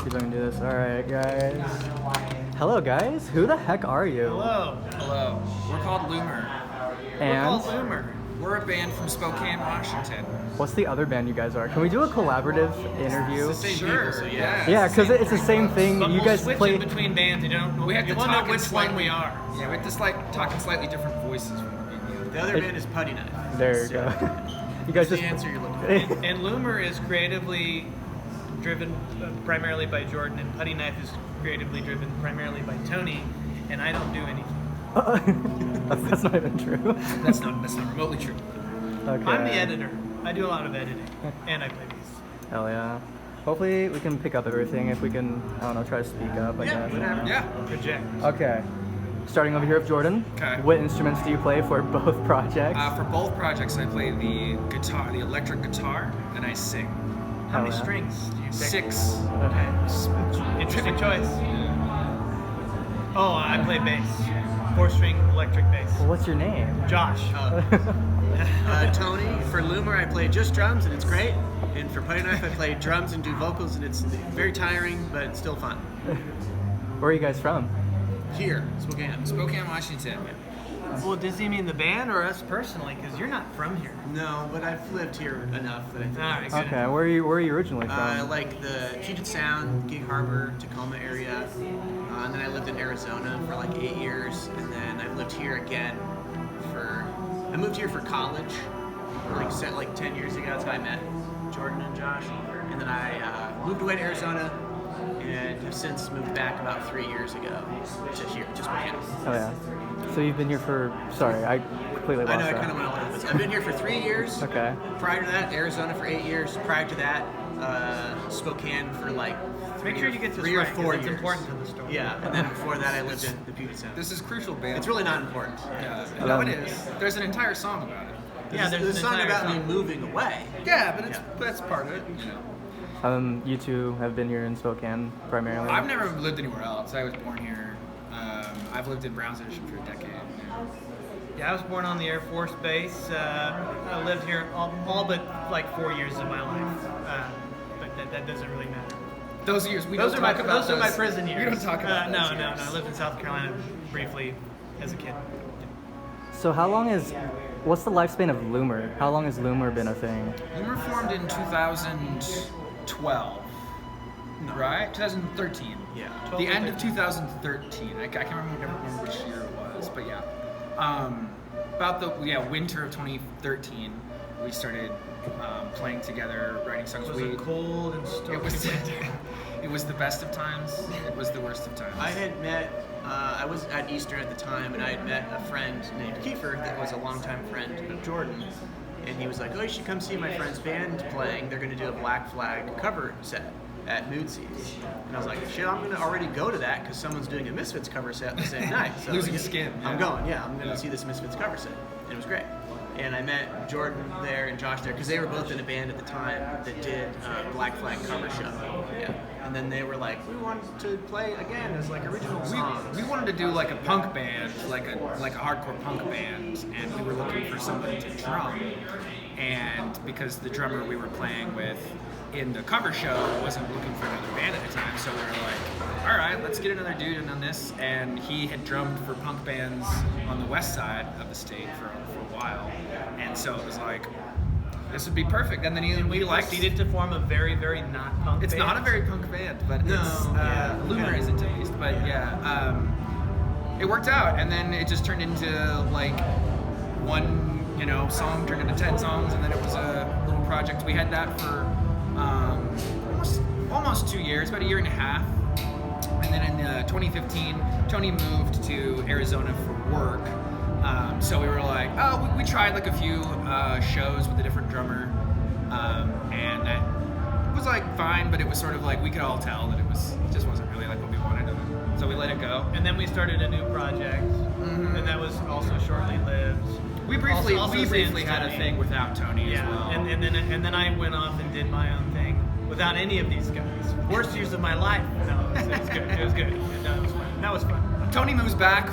see if I can do this. All right, guys. Hello, guys. Who the heck are you? Hello. We're called Loomer. And We're a band from Spokane, Washington. what's the other band you guys are? Can we do a collaborative interview? Sure. So yeah. Yeah, because it's the same thing. But You we'll guys switch play. in between bands. You don't. We have to you won't talk know in which one slightly. we are. Yeah, we have to talk in slightly different voices. The other band is Puddy Knife. There you go. You guys That's just. the answer you're looking for. And Loomer is creatively driven primarily by Jordan, and Puddy Knife is creatively driven primarily by Tony, and I don't do anything. That's not even true. That's not remotely true. Okay. I'm the editor. I do a lot of editing, and I play bass. Hell yeah. Hopefully we can pick up everything if we can, I don't know, try to speak up, I guess. whatever. Yeah. Project. Okay. Starting over here with Jordan. Okay. What instruments do you play for both projects? For both projects, I play the guitar, the electric guitar, and I sing. How many yeah. strings do you pick? 6. Okay. Interesting choice. Oh, I play bass. 4-string electric bass. Well, what's your name? Josh. Tony. For Loomer, I play just drums, and it's great. And for Puddy Knife, I play drums and do vocals, and it's very tiring, but it's still fun. Where are you guys from? Here, Spokane. Spokane, Washington. Well, does he mean the band or us personally? Because you're not from here. No, but I've lived here enough that I think. All right, good. Okay, where are you originally from? Like the Puget Sound, Gig Harbor, Tacoma area. And then I lived in Arizona for like 8 years. And then I've lived here again I moved here for college, like 10 years ago. That's how I met Jordan and Josh. And then I moved away to Arizona and have since moved back about 3 years ago to here, to Spokane. Oh yeah. So you've been here for, sorry, I completely lost I know, I that. kind of went all over the place. I've been here for 3 years. Okay. Prior to that, Arizona for 8 years. Prior to that, Spokane for like Make sure you get this 3 or right, 'cause 4 it's years. important to the story. Yeah, and then before that, I lived in the Puget Sound. This is crucial, band. It's really not important. No, it is. There's an entire song about it. Yeah, There's a an song entire about me song. moving away. Yeah, but Yeah. that's part of it. You know. You two have been here in Spokane primarily. I've never lived anywhere else. I was born here. I've lived in Brownsville for a decade. Yeah, I was born on the Air Force Base. I lived here all but like 4 years of my life, but that doesn't really matter. Those years Those are my prison years. We don't talk about no, those no. years. I lived in South Carolina briefly as a kid. So what's the lifespan of Loomer? How long has Loomer been a thing? Loomer formed in 2012. Right? 2013. Yeah. The end of 2013. I can't remember which year it was, but yeah. About the winter of 2013, we started playing together, writing songs. It was a cold and stormy winter. It was the best of times. It was the worst of times. I had met, I was at Easter at the time, and I had met a friend named Kiefer that was a longtime friend of Jordan. And he was like, oh, you should come see my friend's band playing. They're going to do a Black Flag cover set at Mood Seeds. And I was like, shit, I'm going to already go to that because someone's doing a Misfits cover set the same night. So Losing skin. I'm going, I'm going to see this Misfits cover set. And it was great. And I met Jordan there and Josh there because they were both in a band at the time that did Black Flag cover show. Yeah. And then they were like, we want to play again as like original songs. We wanted to do like a punk band, like a hardcore punk band, and we were looking for somebody to drum. And because the drummer we were playing with in the cover show wasn't looking for another band at the time, so we were like, all right, let's get another dude in on this. And he had drummed for punk bands on the west side of the state for a while, and so it was like, this would be perfect. And then we proceeded to form a very, very not punk It's band. not a very punk band, but Loomer isn't at least. But it worked out, and then it just turned into like one, song turned into 10 songs, and then it was a little project. We had that for almost 2 years, about a year and a half, and then in 2015, Tony moved to Arizona for work. So we were like, we tried like a few shows with a different drummer, and that was like fine, but it was sort of like we could all tell that it just wasn't really like what we wanted, so we let it go. And then we started a new project, and that was also shortly lived. We briefly sans had a Tony. thing without Tony as well. and then I went off and did my own thing without any of these guys. Worst years of my life. No, it was good. It was good. That was fun. Tony moves back,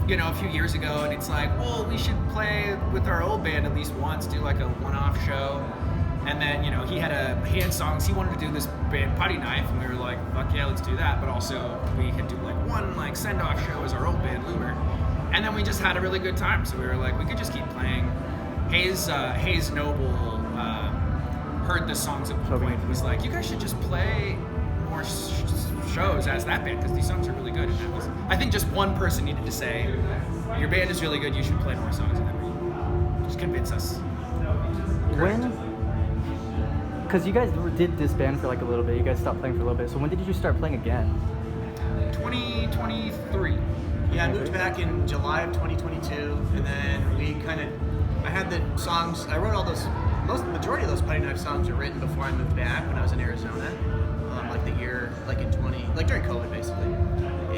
a few years ago, and it's like, well, we should play with our old band at least once, do like a one-off show. And then, he had songs. He wanted to do this band, Puddy Knife, and we were like, fuck yeah, let's let's do that. But also we could do like one like send-off show as our old band, Loomer. And then we just had a really good time. So we were like, we could just keep playing. Hayes Noble heard the songs at one point and was like, you guys should just play more shows as that band because these songs are really good. And that was, I think just one person needed to say, your band is really good, you should play more songs. And then we just convince us. When? Because you guys did disband for like a little bit. You guys stopped playing for a little bit. So when did you start playing again? 2023. Yeah, I moved back in July of 2022, and then I had the songs, I wrote all those, majority of those Puddy Knife songs were written before I moved back when I was in Arizona, like the year, like in during COVID basically.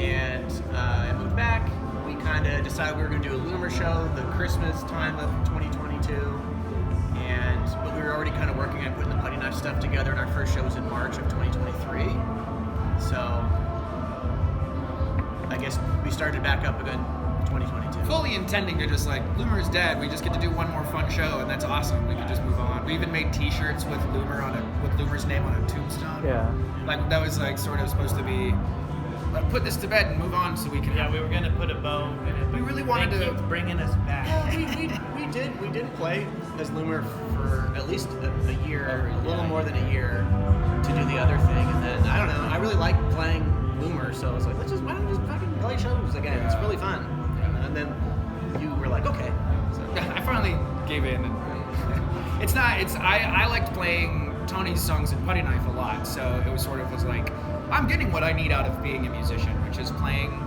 And I moved back, we kind of decided we were going to do a Loomer show the Christmas time of 2022, but we were already kind of working on putting the Puddy Knife stuff together, and our first show was in March of 2023. So I guess we started back up again in 2022. Fully intending to just like, Loomer's dead, we just get to do one more fun show, and that's awesome. We can just move on. We even made t-shirts with Loomer's name on a tombstone. Yeah. Like, that was like sort of supposed to be, like, put this to bed and move on so we can... Yeah, we were going to put a bow in it. We really wanted they to... keep bringing us back. We did play as Loomer for at least a year, a little more than a year, to do the other thing, and then, I don't know, I really like playing Loomer, so I was like, why don't we just fucking play shows again? Yeah. It's really fun. And then you were like, okay. So. I finally gave in. I liked playing Tony's songs in Puddy Knife a lot, so it was like, I'm getting what I need out of being a musician, which is playing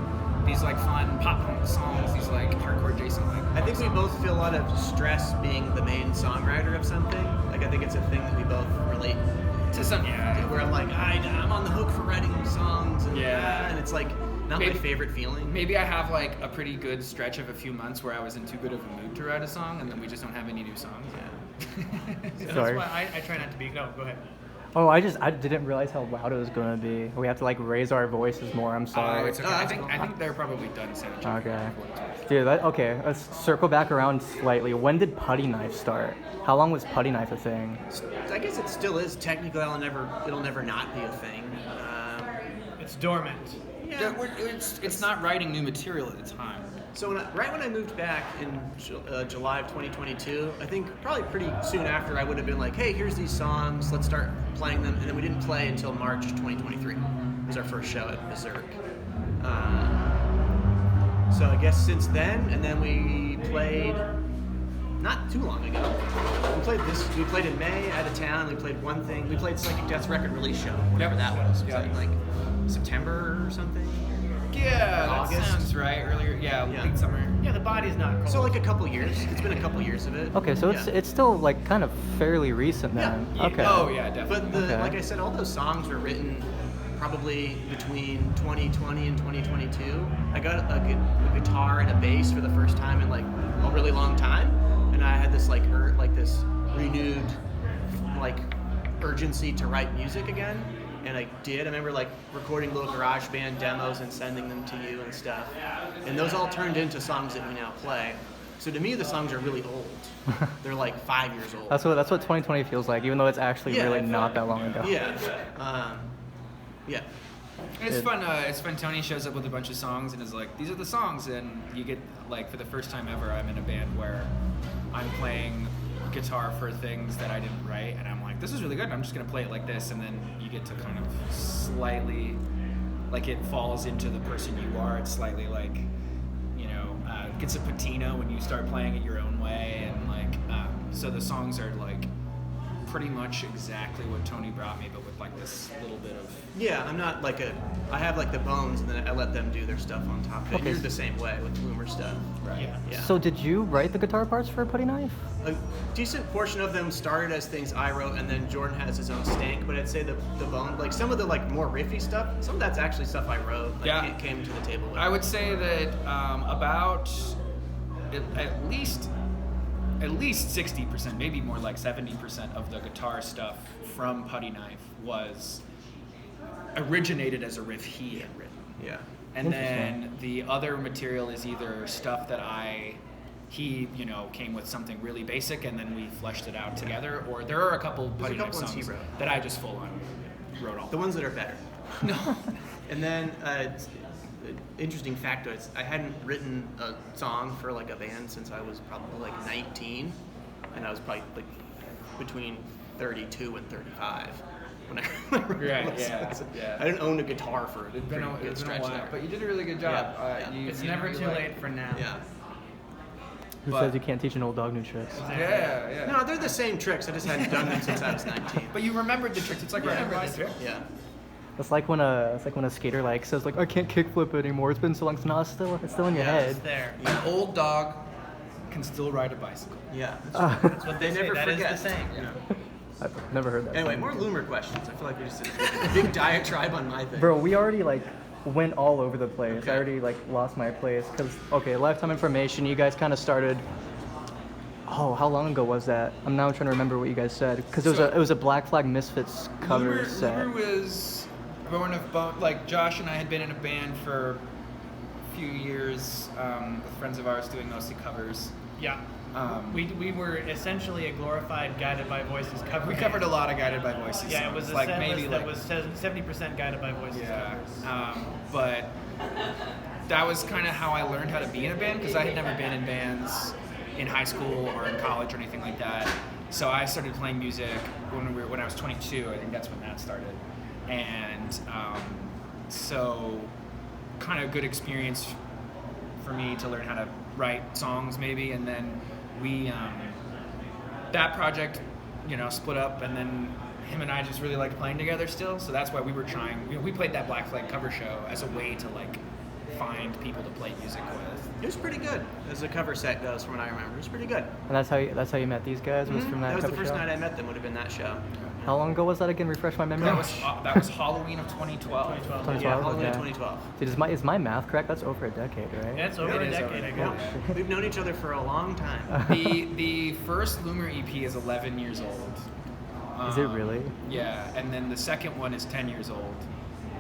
these like fun pop punk songs, these like hardcore Jason like. I think we both feel a lot of stress being the main songwriter of something. Like, I think it's a thing that we both relate To some, yeah. where I'm like, I'm on the hook for writing songs, and Yeah. and it's like not my favorite feeling. Maybe I have like a pretty good stretch of a few months where I was in too good of a mood to write a song, and then we just don't have any new songs. Yeah. That's Sorry. why I try not to be. No, go ahead. Oh, I didn't realize how loud it was going to be. We have to like raise our voices more. I'm sorry. It's okay. I think they're probably done sound checking. Okay. Dude, okay, let's circle back around slightly. When did Puddy Knife start? How long was Puddy Knife a thing? I guess it still is. Technically, it'll never not be a thing. It's dormant. Yeah. It's not writing new material at the time. So right when I moved back in July of 2022, I think probably pretty soon after I would have been like, hey, here's these songs, let's start playing them. And then we didn't play until March 2023. It was our first show at Berserk. So I guess since then, and then we played not too long ago. We played in May out of town. We played one thing. We played Psychic Death's record release show, whatever that was. Was that like September or something? Yeah, August? that sounds right. Earlier, late summer. Yeah, the body's not cold. So like a couple years. It's been a couple years of it. Okay, so it's still like kind of fairly recent then. Yeah. Okay. Oh yeah, definitely. But Okay. like I said, all those songs were written probably between 2020 and 2022. I got a guitar and a bass for the first time in like a really long time, and I had this this renewed like urgency to write music again. And I did. I remember like recording little garage band demos and sending them to you and stuff. And those all turned into songs that we now play. So to me, the songs are really old. They're like 5 years old. That's what 2020 feels like, even though it's actually Yeah. really not that long ago. Yeah. Yeah. It's fun. It's fun. Tony shows up with a bunch of songs and is like, "These are the songs," and you get like for the first time ever, I'm in a band where I'm playing guitar for things that I didn't write, and I'm like, "This is really good. I'm just gonna play it like this," and then you get to kind of slightly, like it falls into the person you are. It's slightly like, gets a patina when you start playing it your own way, and like, so the songs are like pretty much exactly what Tony brought me, but with like this little bit of... Yeah, I'm not like I have like the bones, and then I let them do their stuff on top of it. Okay. You're the same way with Loomer stuff. Right. Yeah. So did you write the guitar parts for Puddy Knife? A decent portion of them started as things I wrote, and then Jordan has his own stank, but I'd say the bone, like some of the like more riffy stuff, some of that's actually stuff I wrote, like Yeah. it came to the table with. I would say that about at least 60%, maybe more like 70% of the guitar stuff from Puddy Knife was originated as a riff he had written. Yeah. And then the other material is either stuff that he came with something really basic and then we fleshed it out together, or there are a couple Puddy Knife ones he songs wrote. that I just full on wrote all. The ones that are better. No. And then, interesting factoid, I hadn't written a song for like a band since I was probably like 19, and I was probably like between 32 and 35 when I Right, yeah. I didn't own a guitar for a It's been good a stretch while, there. but you did a really good job. Yeah. It's never too late for now. Yeah. Who says you can't teach an old dog new tricks? Yeah. No, they're the same tricks. I just hadn't done them since I was 19. But you remembered the tricks. It's like riding a bicycle. Yeah. It's like when a skater like says like I can't kickflip anymore. It's been so long. So now it's still in your It's head. there. An old dog can still ride a bicycle. Yeah. That's what They never say. forget. That is the saying. I've never heard that. Anyway, more Loomer questions. I feel like we just did a big diatribe on my thing. Bro, we already like went all over the place. Okay. I already like lost my place because Lifetime Information. You guys kind of started. Oh, how long ago was that? I'm now trying to remember what you guys said because it was a Black Flag Misfits cover set. Loomer was born of both. Like Josh and I had been in a band for a few years with friends of ours doing mostly covers. Yeah. We were essentially a glorified Guided by Voices cover. We covered a lot of Guided by Voices. Yeah, it was a like set maybe list like that was 70% Guided by Voices yeah. covers. But that was kind of how I learned how to be in a band because I had never been in bands in high school or in college or anything like that. So I started playing music when I was 22. I think that's when that started, and so kind of good experience for me to learn how to write songs maybe, and then we that project split up, and then him and I just really liked playing together still, so that's why we were trying. We played that Black Flag cover show as a way to like find people to play music with. It was pretty good, as a cover set goes, from what I remember. It was pretty good. And that's how you met these guys was from that. That was the cover first show? night I met them. Would have been that show. How long ago was that again? Refresh my memory. That was Halloween of 2012. 2012. Yeah, Halloween of okay. 2012. Dude, is my math correct? That's over a decade, right? Yeah, it's over It a is decade over. ago. We've known each other for a long time. The first Loomer EP is 11 years old. Is it really? Yeah, and then the second one is 10 years old.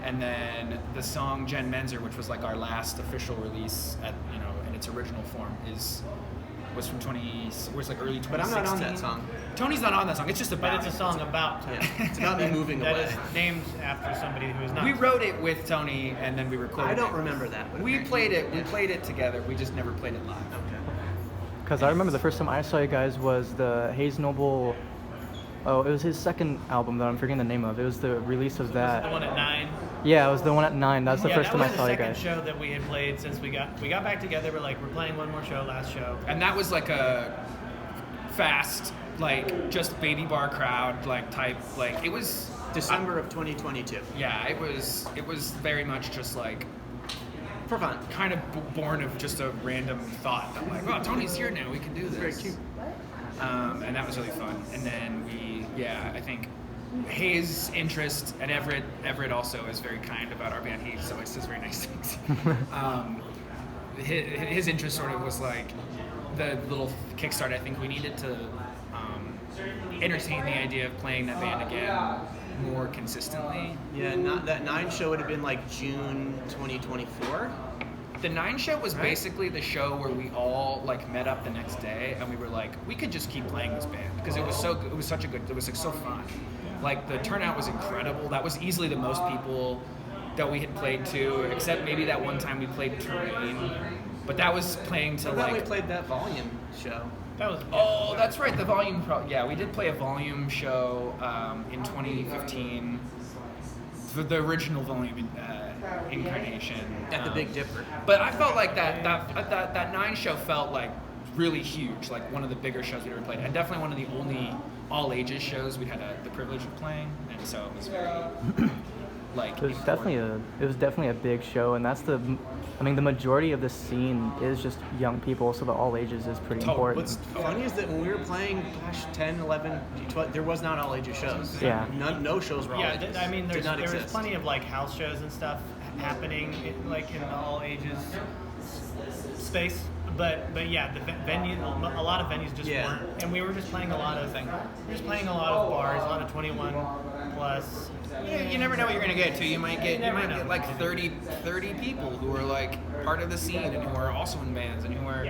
And then the song Jen Menzer, which was like our last official release in its original form, was from early 2016. But I'm not on that song. Tony's not on that song. It's just about But it's a song about Tony. Yeah. It's about me moving That away. is named after somebody who is not. We wrote it with Tony, and then we recorded it. I don't remember that. but We okay. played it together. We just never played it live. Okay. Because I remember the first time I saw you guys was the Hayes Noble. Oh, it was his second album that I'm forgetting the name of. It was the release of that. The one at 9. Yeah, it was the one at 9. That's the first time I saw you that was guys. the second show that we had played since we got back together. We're like, we're playing one more show, last show. And that was like a fast, like just baby bar crowd, like type, like it was December of 2022. Yeah, it was very much just like For fun. kind of born of just a random thought that like, oh, Tony's here now, we can do this. Very cute. And that was really fun. And then I think Hayes' interest, and Everett also is very kind about our band. He always says very nice things. His interest sort of was like the little kickstart I think we needed to entertain the idea of playing that band again more consistently. Yeah, that 9 show would have been like June 2024. The 9 show was basically the show where we all like met up the next day and we were like, we could just keep playing this band because it was like so fun. Like the turnout was incredible. That was easily the most people that we had played to, except maybe that one time we played Terrain. But that was playing to I thought we like. played that Volume show. That was. Oh, that's right. The Volume. Yeah, we did play a Volume show in 2015 for the original Volume incarnation At the Big Dipper. But I felt like that 9 show felt like really huge, like one of the bigger shows we'd ever played, and definitely one of the only all ages shows we had the privilege of playing, and so it was very like. It was definitely a big show, and that's the majority of the scene is just young people, so the all ages is pretty important. What's funny is that when we were playing, 10, 11, 12, there was not all ages shows. Yeah. No shows were all Yeah, ages. I mean, Did not there was exist. plenty of like house shows and stuff happening in the all ages space. But yeah, the venue, a lot of venues just weren't, and we were just playing a lot of bars, a lot of 21 plus. Yeah, you never know what you're gonna get to. You might get know. like 30 people who are like part of the scene and who are also in bands and who are,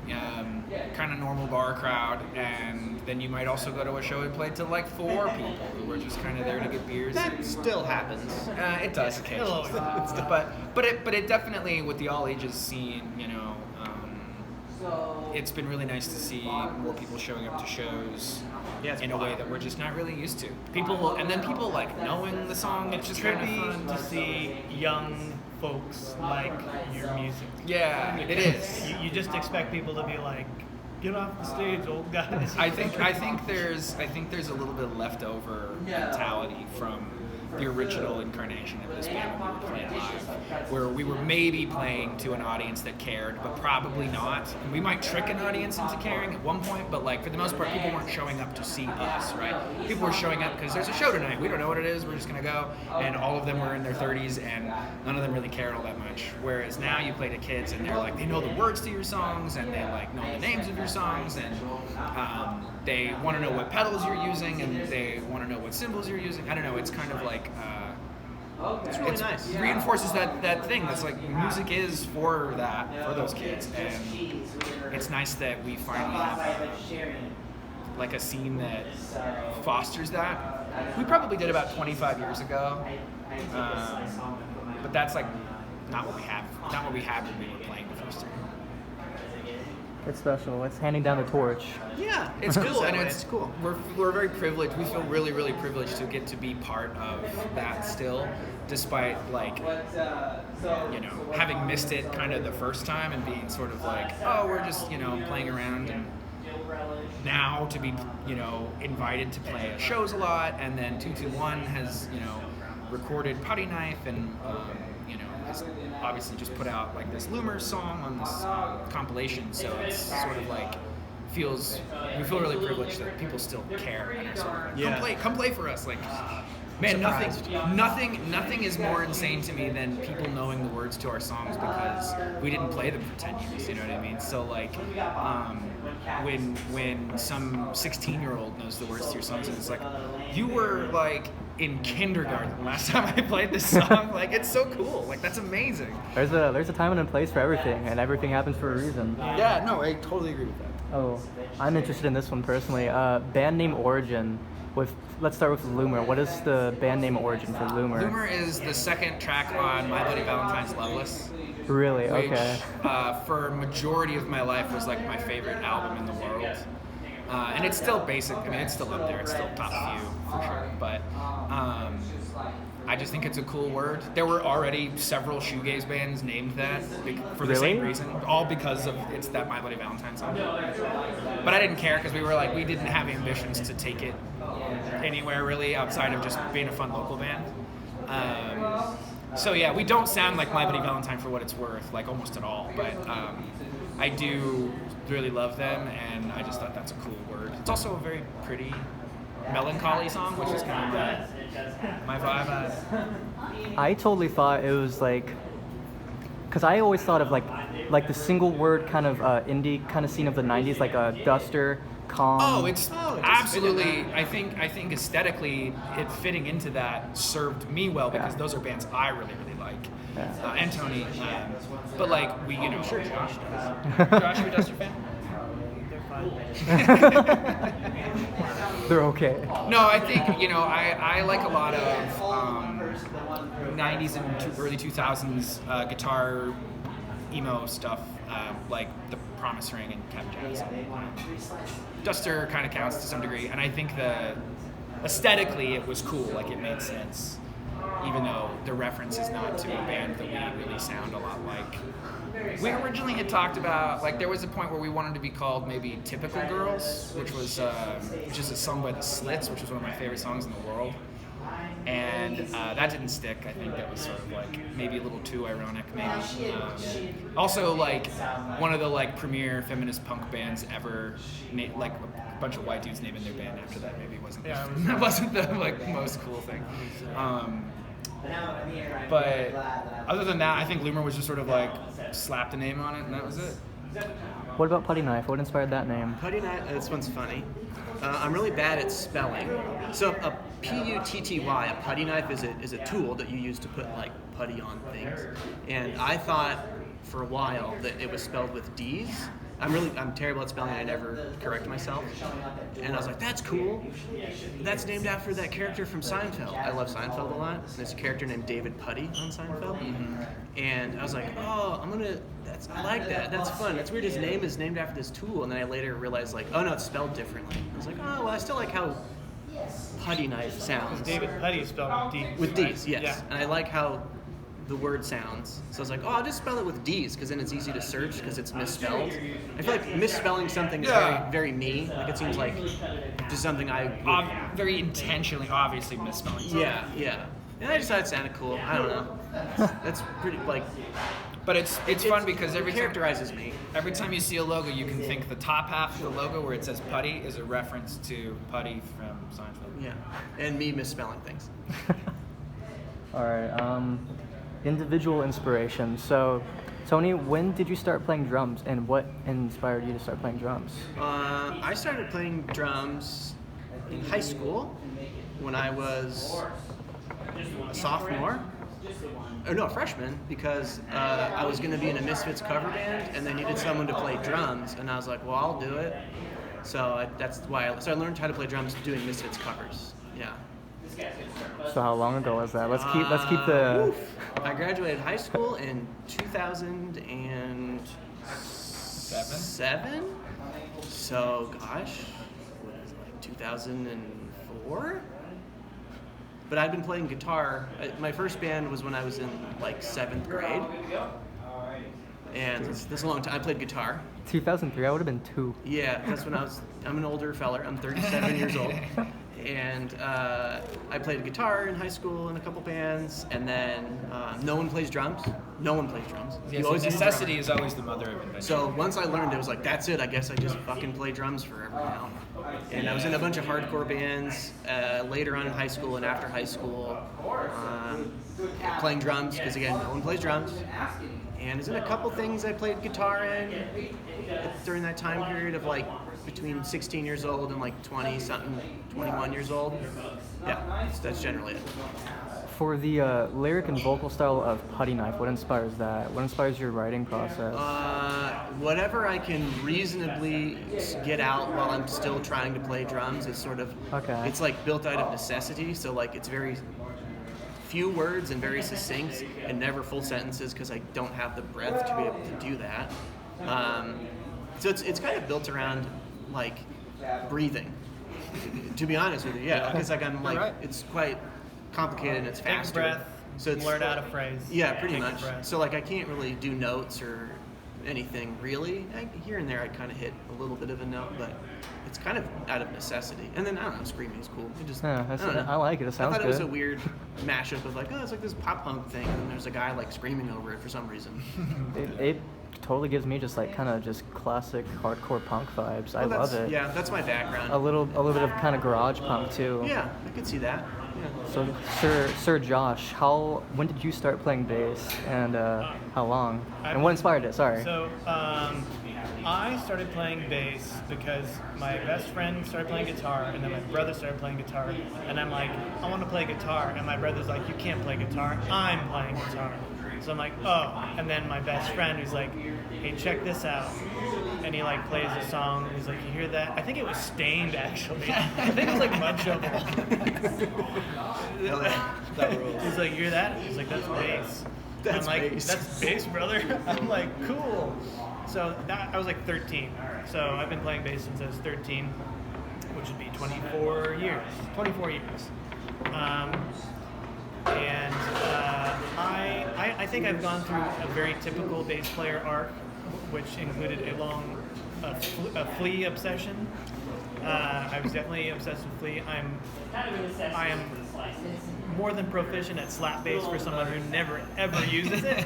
kind of normal bar crowd, and then you might also go to a show we played to like 4 people who were just kind of there to get beers. That still happens. It does occasionally, but it definitely, with the all ages scene, you know, it's been really nice to see more people showing up to shows in a way that we're just not really used to. People like knowing the song. It's just pretty kind of fun to see young folks like your music. Yeah, it is. You just expect people to be like, get off the stage, old guys. I think there's a little bit of leftover mentality from the original incarnation of this band when we were playing live, where we were maybe playing to an audience that cared, but probably not. And we might trick an audience into caring at one point, but like for the most part, people weren't showing up to see us, right? People were showing up because there's a show tonight. We don't know what it is. We're just gonna go, and all of them were in their 30s, and none of them really cared all that much. Whereas now you play to kids, and they're like, they know the words to your songs, and they like know the names of your songs, and they want to know what pedals you're using, and they want to know what cymbals you're using. I don't know. It's kind of like It's really nice. Reinforces that thing that's like music is for those kids, and it's nice that we finally have like a scene that fosters that. We probably did about 25 years ago, but that's like not what we had when we were playing the first time. It's special. It's handing down the torch. Yeah, It's cool, and it's cool. We're very privileged. We feel really, really privileged to get to be part of that still, despite like, you know, having missed it kind of the first time and being sort of like, oh, we're just, you know, playing around, and now to be, you know, invited to play at shows a lot, and then 221 has, you know, recorded Puddy Knife, and you know, has obviously just put out like this Loomer song on this compilation, so it's sort of like we feel really privileged that people still care and are sort of like, come play for us. Like, man, nothing is more insane to me than people knowing the words to our songs because we didn't play them for 10 years, you know what I mean? So like, when some 16-year-old knows the words to your songs, and it's like, you were like in kindergarten last time I played this song. Like, it's so cool. Like, that's amazing. There's a time and a place for everything, and everything happens for a reason. Yeah, no, I totally agree with that. Oh, I'm interested in this one personally. Band name origin. Let's start with Loomer. What is the band name origin for Loomer? Loomer is the second track on My Bloody Valentine's Loveless. Really? Which, Okay. for a majority of my life was like my favorite album in the world. And it's still basic. I mean, it's still up there. It's still top few for sure. But I just think it's a cool word. There were already several shoegaze bands named that for the same reason, all because of it's that My Bloody Valentine song. But I didn't care because we didn't have ambitions to take it anywhere really outside of just being a fun local band. So yeah, we don't sound like My Bloody Valentine for what it's worth, like almost at all. But I do really love them, and I just thought that's a cool word. It's also a very pretty, melancholy song, which is kind of my vibe. I totally thought it was like, because I always thought of like the single word kind of indie kind of scene of the 90s, like a duster, calm. It's absolutely. I think aesthetically, it fitting into that served me well because those are bands I really like. Yeah. And Tony, but like I'm sure Josh does. Josh, you a Duster fan? They're okay. No, I think I like a lot of 90s and early 2000s guitar emo stuff, like The Promise Ring and Cap Jazz. Duster kind of counts to some degree, and I think aesthetically it was cool, like it made sense, even though the reference is not to a band that we really sound a lot like. We originally had talked about, like, there was a point where we wanted to be called maybe Typical Girls, which is a song by The Slits, which was one of my favorite songs in the world. And that didn't stick. I think that was sort of like maybe a little too ironic, maybe. Also, like, one of the like premier feminist punk bands ever, like a bunch of white dudes naming their band after that maybe wasn't the like most cool thing. But other than that, I think Loomer was just sort of like slapped a name on it, and that was it. What about Puddy Knife? What inspired that name? Puddy Knife, this one's funny. I'm really bad at spelling. So a Putty, a putty knife is a tool that you use to put like putty on things. And I thought for a while that it was spelled with D's, I'm terrible at spelling. I never correct myself. And I was like, that's cool. That's named after that character from Seinfeld. I love Seinfeld a lot. There's a character named David Puddy on Seinfeld. And I was like, oh, I like that. That's fun. That's weird. His name is named after this tool. And then I later realized, like, oh no, it's spelled differently. I was like, oh, well, I still like how Puddy Knife sounds. David Puddy is spelled with D's. With D's, right? yes. Yeah. And I like how the word sounds. So I was like, oh, I'll just spell it with D's because then it's easy to search because it's misspelled. I feel like misspelling something is very, very me. Like it seems like just something I would... very intentionally, obviously misspelling something. Yeah. And I just thought it sounded cool. I don't know. That's pretty, like... But it's fun because it characterizes me. Every time you see a logo, you can think the top half of the logo where it says Puddy is a reference to Puddy from Seinfeld. Yeah, and me misspelling things. All right. Individual inspiration. So, Tony, when did you start playing drums, and what inspired you to start playing drums? I started playing drums in high school when I was a sophomore. Or no, a freshman, because I was going to be in a Misfits cover band, and they needed someone to play drums, and I was like, well, I'll do it. So that's why I learned how to play drums doing Misfits covers. Yeah. So how long ago was that? Let's keep the. I graduated high school in 2007. So gosh, what is it, like 2004? But I'd been playing guitar. My first band was when I was in like 7th grade. And this is a long time. I played guitar. 2003, I would have been 2. Yeah, that's when I'm an older feller. I'm 37 years old. And I played guitar in high school in a couple bands. And then no one plays drums. No one plays drums. Yeah, so necessity is always the mother of invention. So once I learned, it was like, that's it. I guess I just fucking play drums forever now. And I was in a bunch of hardcore bands later on in high school and after high school, playing drums, because again, no one plays drums. And there's in a couple things I played guitar in during that time period of like between 16 years old and like 20-something, 21 years old. Yeah, that's generally it. For the lyric and vocal style of Puddy Knife, what inspires that? What inspires your writing process? Whatever I can reasonably get out while I'm still trying to play drums is sort of, it's like built out of necessity. So like it's very few words and very succinct and never full sentences because I don't have the breath to be able to do that. So it's kind of built around like breathing, to be honest with you. Yeah, because like I'm like, it's quite complicated and it's faster. Take a breath, so it's blurt out a phrase. Yeah, pretty much. So like I can't really do notes or anything really. Here and there I kind of hit a little bit of a note, but it's kind of out of necessity. And then I don't know, screaming is cool. It just I like it. It sounds good. I thought it was a weird mashup of like, oh, it's like this pop punk thing, and then there's a guy like screaming over it for some reason. It totally gives me just like kind of just classic hardcore punk vibes. I love it. Yeah, that's my background. A little bit of kind of garage punk too. Yeah, I could see that. Yeah. So, Sir Josh, when did you start playing bass, and how long? And what inspired it? Sorry. So, I started playing bass because my best friend started playing guitar, and then my brother started playing guitar, and I'm like, I want to play guitar, and my brother's like, you can't play guitar, I'm playing guitar. So I'm like, oh, and then my best friend who's like, hey, check this out. And he like plays a song, and he's like, you hear that? I think it was Stained, actually. I think it was like Mud Shovel. That rules. He's like, you hear that? He's like, that's bass. That's I'm like, bass. that's bass, brother. I'm like, cool. So I was like 13. So I've been playing bass since I was 13, which would be 24 years. 24 years. And I think I've gone through a very typical bass player arc, which included a Flea obsession. I was definitely obsessed with Flea. I am more than proficient at slap bass for someone who never ever uses it.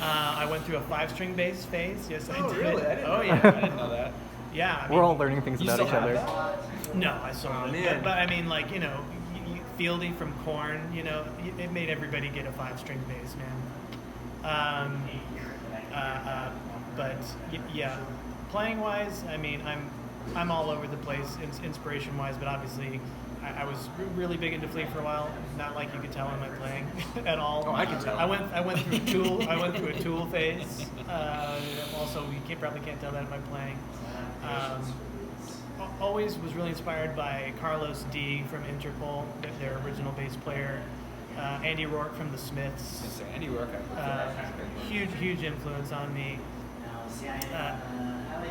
I went through a 5-string bass phase. Yes, I did. Really? I didn't know that. Yeah. I mean, we're all learning things about each other. No, I sold it. But I mean, like, you know, Fieldy from Korn, you know, it made everybody get a 5-string bass, man. But yeah, playing wise, I mean, I'm all over the place, inspiration wise, but obviously I was really big into Flea for a while. Not like you could tell in my playing at all. Oh, I can tell. I went through a Tool. I went through a Tool phase. Also, probably can't tell that in my playing. Always was really inspired by Carlos D from Interpol, their original bass player. Andy Rourke from the Smiths. Yes, Andy Rourke. Huge influence on me.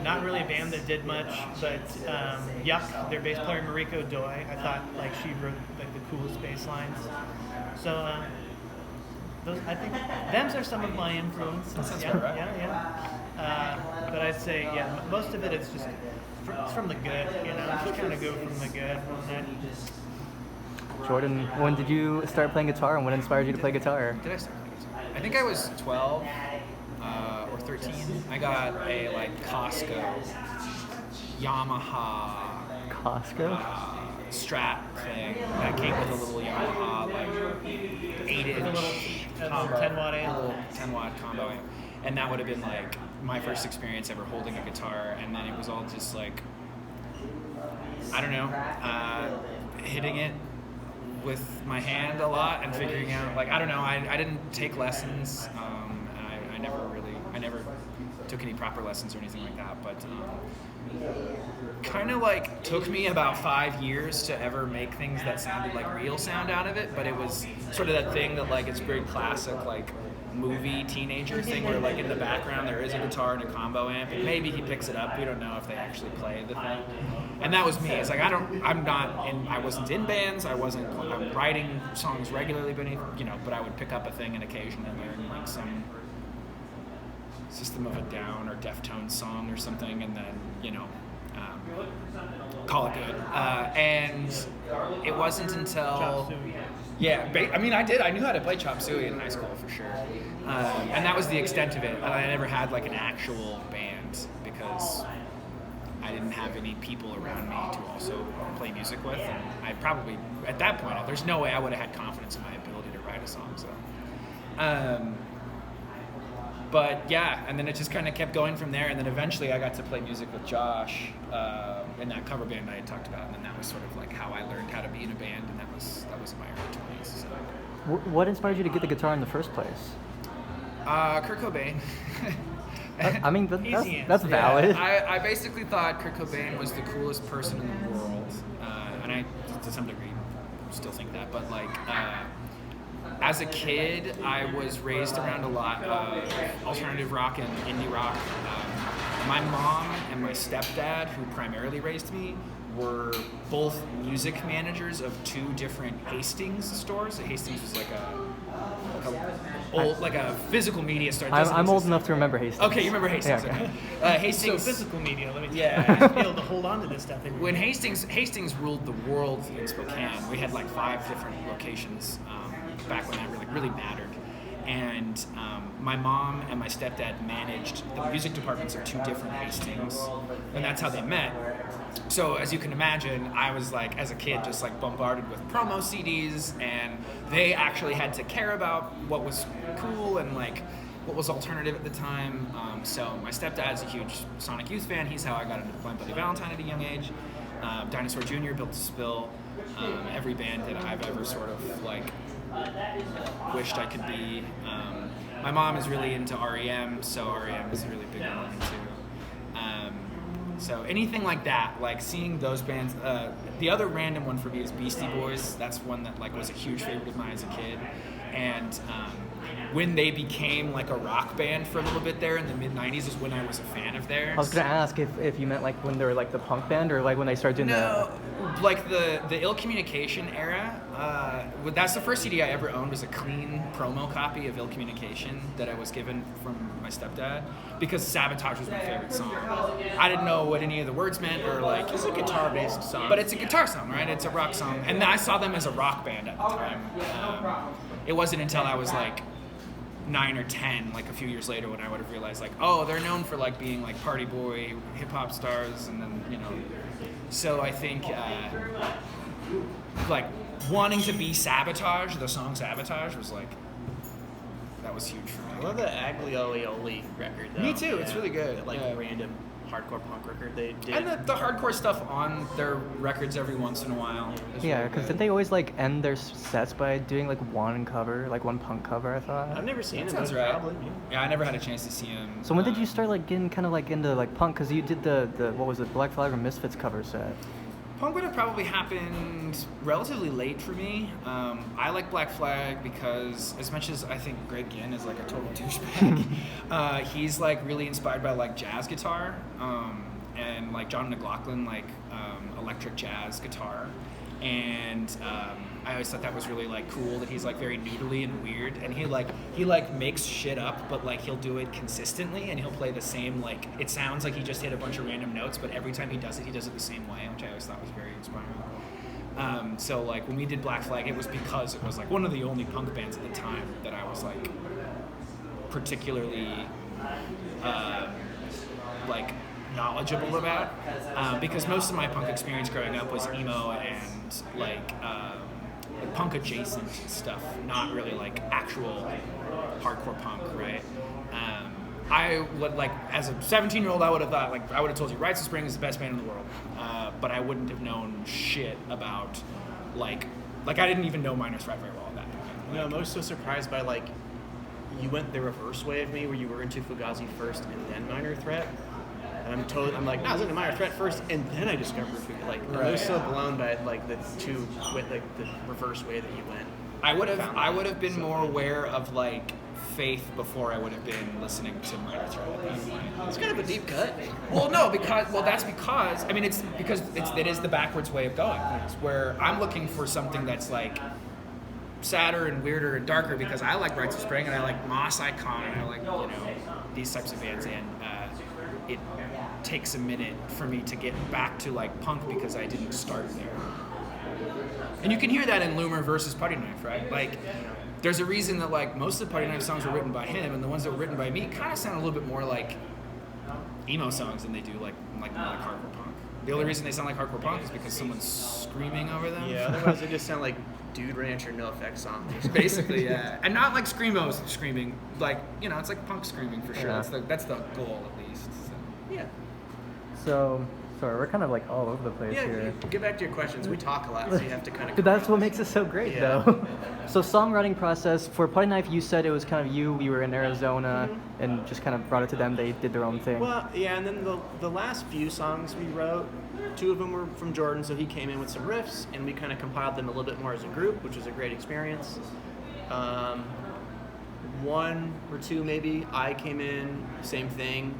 Not really a band that did much, but Yuck, their bass player Mariko Doi, I thought like she wrote like the coolest bass lines. So those, I think them's are some of my influences. That sounds yeah, about right. yeah. But I'd say most of it it's just it's from the good, Just kind of go from the good on that. Jordan, when did you start playing guitar, and what inspired you to play guitar? Did I start playing guitar? I think I was 12 or 13. I got a like Costco Yamaha Strat thing that came with a little Yamaha like 8-inch combo, 10-watt amp. little 10-watt combo amp, and that would have been like my first experience ever holding a guitar, and then it was all just like I don't know, hitting it with my hand a lot and figuring out like I don't know, I didn't take lessons, and I never took any proper lessons or anything like that, but kind of like took me about 5 years to ever make things that sounded like real sound out of it, but it was sort of that thing that like it's very classic like movie teenager thing where like in the background there is a guitar and a combo amp and maybe he picks it up, we don't know if they actually play the thing, and that was me. It's like I wasn't in bands, I'm writing songs regularly, but I would pick up a thing and occasionally learn like some System of a Down or Deftones song or something, and then call it good. And it wasn't until I knew how to play chop suey in high school for sure, and that was the extent of it. I never had like an actual band because I didn't have any people around me to also play music with, and I probably at that point there's no way I would have had confidence in my ability to write a song. So. But yeah, and then it just kind of kept going from there, and then eventually I got to play music with Josh in that cover band I had talked about, and then that was sort of like how I learned how to be in a band, and that was in my early 20s. So. What inspired you to get the guitar in the first place? Kurt Cobain. I mean, that's valid. Yeah, I basically thought Kurt Cobain was the coolest person in the world, and I, to some degree, still think that, but like. As a kid, I was raised around a lot of alternative rock and indie rock. My mom and my stepdad, who primarily raised me, were both music managers of two different Hastings stores. Hastings was like a physical media store. I'm old enough to remember Hastings. Okay, you remember Hastings. Yeah, okay. Okay. Hastings. So physical media, let me be able to hold on to this stuff. When Hastings ruled the world in Spokane, we had like 5 different locations. Back when that really mattered, and my mom and my stepdad managed the music departments of 2 different Hastings, and that's how they met. So as you can imagine, I was like, as a kid, just like bombarded with promo CDs, and they actually had to care about what was cool and like what was alternative at the time. So my stepdad's a huge Sonic Youth fan. He's how I got into Blind Bloody Valentine at a young age. Dinosaur Jr., Built to Spill, every band that I've ever sort of like wished I could be. My mom is really into REM, so REM is a really big one too. So anything like that, like seeing those bands. The other random one for me is Beastie Boys. That's one that like was a huge favorite of mine as a kid, and when they became like a rock band for a little bit there in the mid-90s is when I was a fan of theirs. I was gonna ask if you meant like when they were like the punk band or like when they started doing like the Ill Communication era. That's the first CD I ever owned, was a clean promo copy of Ill Communication that I was given from my stepdad because Sabotage was my favorite song. I didn't know what any of the words meant or like. It's a guitar-based song. But it's a guitar song, right? It's a rock song. And I saw them as a rock band at the time. It wasn't until I was like 9 or 10, like a few years later, when I would have realized like, oh, they're known for like being like party boy, hip hop stars, and then So I think like wanting to be Sabotage, the song Sabotage was like, that was huge for me. I love the Aglioli record though. Me too. It's really good. Like Yeah. random hardcore punk record they did. And the hardcore stuff on their records every once in a while. is Yeah, really because good. did they always like end their sets by doing like one cover, like one punk cover? I thought. I've never seen it. Sounds but right. Probably. Yeah, I never had a chance to see him. So when did you start like getting kind of like into like punk? Because you did the what was it, Black Flag or Misfits cover set? Punk would have probably happened relatively late for me. I like Black Flag because as much as I think Greg Ginn is like a total douchebag, he's like really inspired by like jazz guitar and like John McLaughlin like electric jazz guitar. And I always thought that was really like cool that he's like very noodly and weird, and he like makes shit up, but like he'll do it consistently, and he'll play the same, like it sounds like he just hit a bunch of random notes, but every time he does it the same way, which I always thought was very inspiring. So like when we did Black Flag, it was because it was like one of the only punk bands at the time that I was like particularly like knowledgeable about, because most of my punk experience growing up was emo and like punk adjacent stuff, not really like actual hardcore punk, right? I would like, as a 17-year-old, I would have thought, like, I would have told you Rites of Spring is the best band in the world, but I wouldn't have known shit about like I didn't even know Minor Threat very well at that point. No, I'm most so surprised by like you went the reverse way of me, where you were into Fugazi first and then Minor Threat. And I'm like, no, I was into Minor Threat first, and then I discovered Fugazi. Like, I was so blown by like the reverse way that you went. I would have been more aware of like Faith before I would have been listening to Minor Threat at that point. It's kind of a deep cut. Well, no, that's because I mean it is the backwards way of going things, where I'm looking for something that's like sadder and weirder and darker because I like Rites of Spring and I like Moss Icon and I like these types of bands, and it takes a minute for me to get back to like punk because I didn't start there. And you can hear that in Loomer versus Puddy Knife, right? Like, there's a reason that like most of the Puddy Knife songs were written by him, and the ones that were written by me kind of sound a little bit more like emo songs than they do like hardcore punk. The only reason they sound like hardcore punk is because someone's screaming over them. Yeah, otherwise they just sound like Dude Ranch or NoFX songs. Basically, yeah. And not like screamos screaming, like, it's like punk screaming for sure. Yeah. That's the goal, at least. So. Yeah. So, sorry, we're kind of like all over the place Yeah, here. get back to your questions. We talk a lot, so you have to kind of. But that's what makes it so great, Yeah. though. So, songwriting process for Puddy Knife, you said it was kind of you were in Arizona and just kind of brought it to them. They did their own thing. Well, yeah, and then the last few songs we wrote, 2 of them were from Jordan, so he came in with some riffs, and we kind of compiled them a little bit more as a group, which was a great experience. 1 or 2 maybe, I came in, same thing,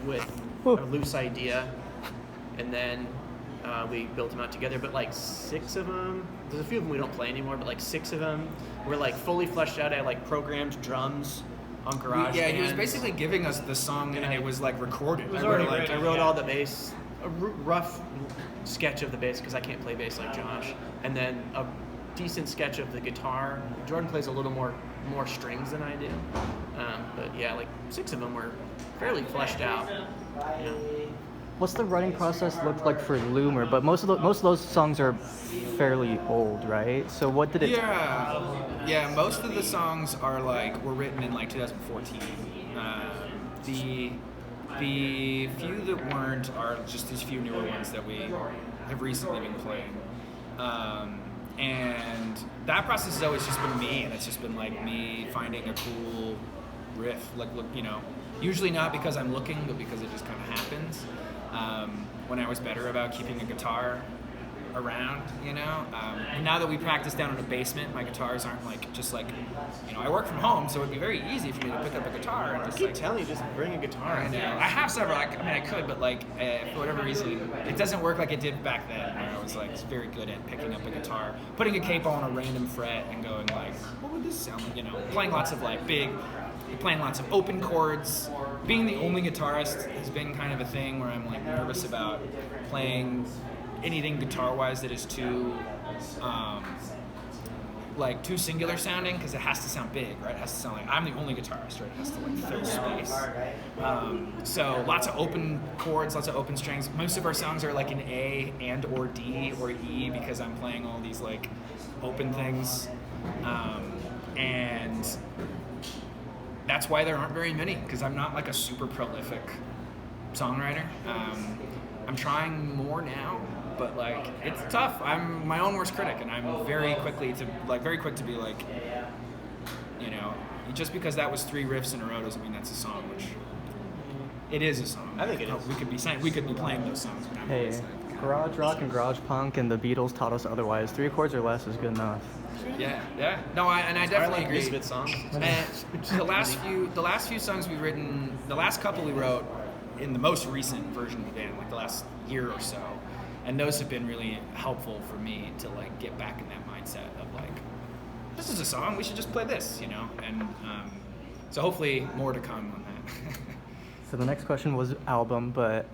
with a loose idea, and then we built them out together. But like 6 of them, there's a few of them we don't play anymore, but like 6 of them were like fully fleshed out. I like programmed drums on GarageBand. Yeah, he was basically giving us the song, and it was like recorded. It was already I wrote all the bass, a rough sketch of the bass because I can't play bass like Josh, and then a decent sketch of the guitar. Jordan plays a little more strings than I do, but yeah, like 6 of them were fairly fleshed out. Yeah. What's the writing process look like for Loomer? But most of those songs are fairly old, right? So what did it? Yeah. Most of the songs were written in like 2014. The few that weren't are just these few newer ones that we have recently been playing. And that process has always just been me, and it's just been like me finding a cool riff, usually not because I'm looking, but because it just kind of happens. When I was better about keeping a guitar around, and now that we practice down in a basement, my guitars aren't I work from home, so it'd be very easy for me to pick up a guitar and just I keep telling you, just bring a guitar. I know. I have several. I could, but for whatever reason, it doesn't work like it did back then, where I was very good at picking up a guitar, putting a capo on a random fret, and going what would this sound like? Playing lots of playing lots of open chords. Being the only guitarist has been kind of a thing where I'm nervous about playing anything guitar-wise that is too too singular sounding, because it has to sound big, right? It has to sound like I'm the only guitarist, right? It has to fill space. So lots of open chords, lots of open strings. Most of our songs are in A and or D or E because I'm playing all these open things, and that's why there aren't very many, because I'm not a super prolific songwriter. I'm trying more now, but like it's tough. I'm my own worst critic, and I'm very quick to be like, you know, just because that was 3 riffs in a row doesn't mean that's a song, which it is a song. I think it is. We could be playing those songs. But I'm Hey, always like, garage rock and garage punk and the Beatles taught us otherwise. 3 chords or less is good enough. yeah. No, I definitely agree. Misfit songs. And the last few songs we've written, the last couple we wrote in the most recent version of the band, like the last year or so, and those have been really helpful for me to like get back in that mindset of like, this is a song, we should just play this, you know, and so hopefully more to come on that. So the next question was album, but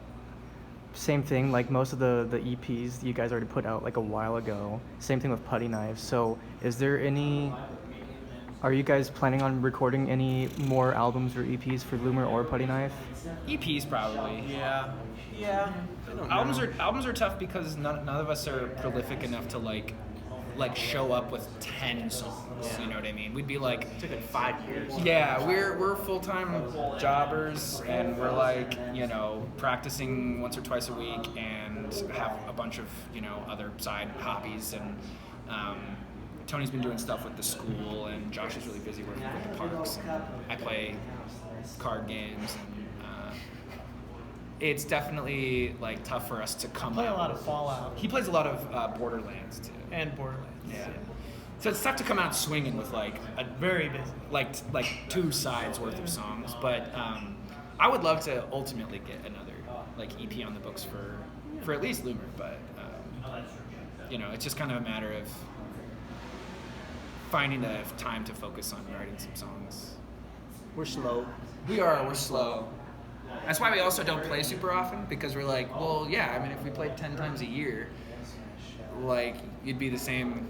same thing, like most of the EPs you guys already put out like a while ago. Same thing with Puddy Knife. So are you guys planning on recording any more albums or EPs for Loomer or Puddy Knife? EPs probably. Yeah. I don't know. Albums are tough because none of us are prolific enough to like show up with 10 songs. Yeah. You know what I mean? We'd be like, It took like 5 years. yeah, we're full-time jobbers, and we're like, you know, practicing once or twice a week, and have a bunch of, you know, other side hobbies. And Tony's been doing stuff with the school, and Josh is really busy working with the parks. And I play card games, and it's definitely like tough for us to come Play a out lot of with- Fallout He plays a lot of Borderlands too. and Borderlands. Yeah. So it's tough to come out swinging with like a Very busy. like 2 sides worth of songs, but I would love to ultimately get another like EP on the books for at least Loomer, but you know, it's just kind of a matter of finding the time to focus on writing some songs. We're slow. We're slow. That's why we also don't play super often, because we're like, well, yeah, I mean, if we played 10 times a year, like, it'd be the same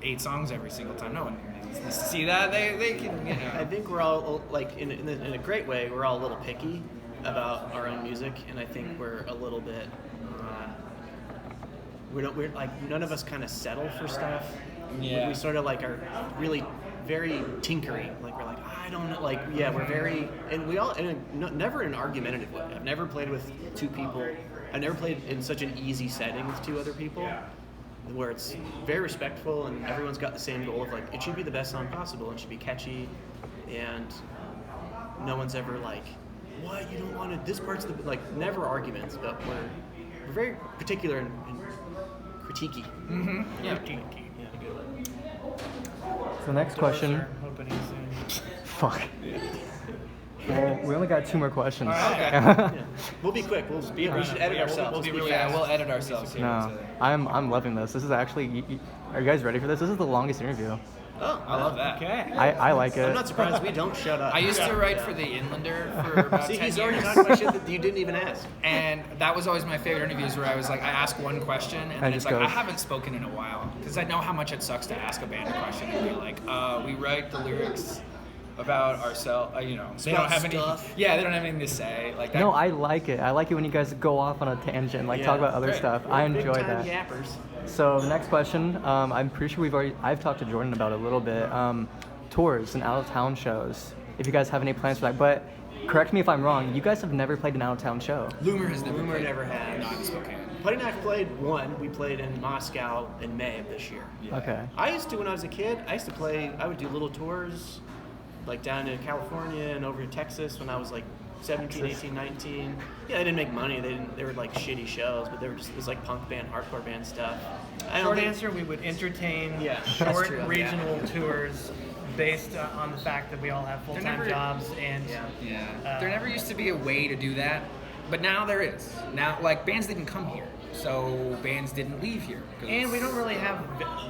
8 songs every single time. No one needs to see that. They can, you know. I think we're all, like, in a great way, we're all a little picky about our own music, and I think we're a little bit, we're like, none of us kind of settle for stuff. Yeah. We sort of, like, are really very tinkery. Like, we're like, I don't know, like, yeah, we're very, and we all, never in an argumentative way. I've never played with 2 people. I've never played in such an easy setting with 2 other people, where it's very respectful and everyone's got the same goal of like, it should be the best song possible, it should be catchy, and no one's ever like, what, you don't want it, this part's the, like, never arguments, but we're very particular and critiquey. Mm-hmm. Yeah. So next question. Opening soon. Fuck. Well, we only got 2 more questions. Okay. Yeah. We'll be quick. We should edit ourselves. we'll be really Yeah, fast. we'll edit ourselves here. No, I'm loving this. This is actually. Are you guys ready for this? This is the longest interview. Oh, I love that. Okay. I like it. I'm not surprised we don't shut up. I used to write for the Inlander for about See, 10 he's already years. talking about shit that you didn't even ask. And that was always my favorite interviews, where I was like, I ask one question, and then it's just like, I goes. haven't spoken in a while, because I know how much it sucks to ask a band a question and be like, we write the lyrics about ourselves, you know, they About don't have any, stuff. yeah, they don't have anything to say, like that. No, I like it. I like it when you guys go off on a tangent, like talk Yeah, about other great. stuff. I Big enjoy time that. Yappers. So next question. I'm pretty sure I've talked to Jordan about it a little bit. Tours and out of town shows. If you guys have any plans for that, but correct me if I'm wrong. You guys have never played an out of town show. Loomer has never Loomer played, never has. not in Spokane. Puddy Knife played one. We played in Moscow in May of this year. Yeah. Okay. I used to, when I was a kid, I would do little tours, like down to California and over to Texas when I was like 17, 18, 19. Yeah, they didn't make money. They were like shitty shows, but it was like punk band, hardcore band stuff. Short answer, we would entertain Yeah, that's short true. regional tours based on the fact that we all have full-time never- jobs and Yeah. There never used to be a way to do that, but now there is. Now, like, bands didn't come here, so bands didn't leave here. 'cause- and we don't really have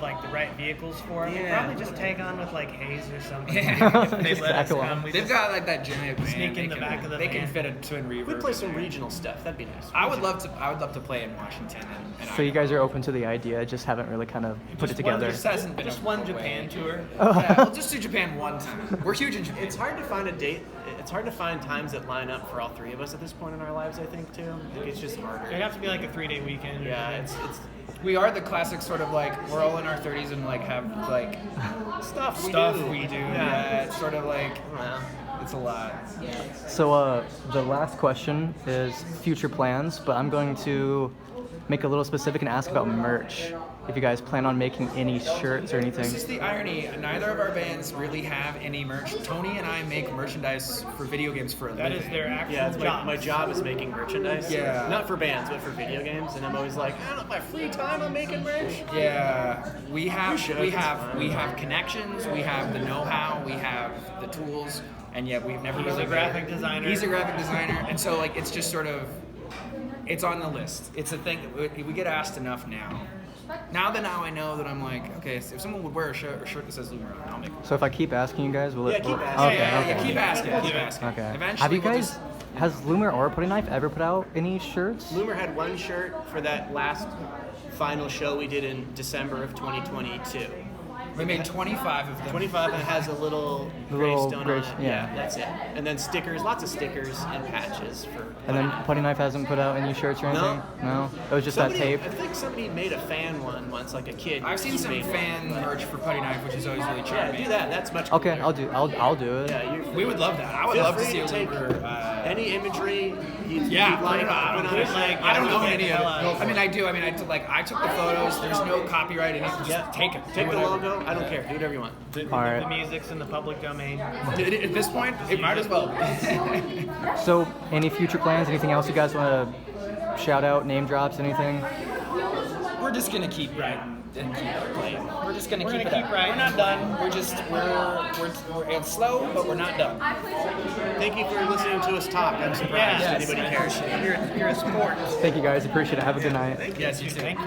like the right vehicles for it. We'll Yeah. probably just tag on with like Hayes or something. Yeah. If they let us Exactly. come. We They've just- got like that giant band. Sneak in they the can, back of the They can van. fit a twin reverb. We'd play in some there. regional stuff. That'd be nice. I would love to play in Washington and So you guys are open to the idea, just haven't really kind of put it Just one- together. Just hasn't been just a one way. Japan tour. Yeah, we'll just do Japan one time. We're huge in Japan. It's hard to find a date. It's hard to find times that line up for all 3 of us at this point in our lives, I think, too. Like, it's just harder. It'd have to be like a 3-day weekend. Yeah, it's We are the classic sort of like, we're all in our 30s and like have like stuff stuff do. we do. Yeah. Yeah, it's sort of like, Well, It's a lot. So the last question is future plans, but I'm going to make a little specific and ask about merch. If you guys plan on making any shirts or anything. This is the irony. Neither of our bands really have any merch. Tony and I make merchandise for video games for a That living. is their actual Yeah, job. my job is making merchandise. Yeah. Not for bands, but for video games. And I'm always like, I don't know, my free time I'm making merch. Yeah, we have should. we It's have fun. we have connections, we have the know-how, we have the tools, and yet we've never He's really a graphic designer. He's a graphic designer, and so like it's just sort of it's on the list. It's a thing we get asked enough now. Now I know that I'm like, okay, if someone would wear a shirt that says Loomer on it, I'll make it. So if I keep asking you guys, will it? Yeah, keep will- asking. Okay, Yeah, okay. keep asking. Okay. Eventually, Have you we'll guys, just- has Loomer or Puddy Knife ever put out any shirts? Loomer had one shirt for that last final show we did in December of 2022. we made 25 of them. 25 and it has a little The little gravestone gray- on it. yeah. That's it. And then stickers, lots of stickers and patches for. And then Puddy Knife hasn't put out any shirts or anything? No? It was just that tape? I think somebody made a fan one once, like a kid. I've seen some made one, fan but- merch for Puddy Knife, which is always really Yeah, charming. do that. That's much. Okay, cooler. I'll do it. Yeah, you're We would love that. I would Feel love to free see a take Loomer. any imagery you'd Yeah, like. put it on. put Put it it. like- I don't know Yeah, any of hell it. I mean, I do. I mean, I took the photos. There's no copyright in it. Just Yeah, take it. Take Do the whatever. logo. I don't care. Do whatever you want. All right. The music's in the public domain. At this point, it might as well. be. So, any future plans? Anything else you guys want to shout out? Name drops? Anything? We're just gonna keep writing and keep playing. We're just gonna We're keep gonna it keep up. writing. We're not done. It's slow, but we're not done. Thank you for listening to us talk. I'm surprised Yeah. anybody cares. You're a sport. Thank you guys. Appreciate it. Have a good night. Yes, you too. Thank you.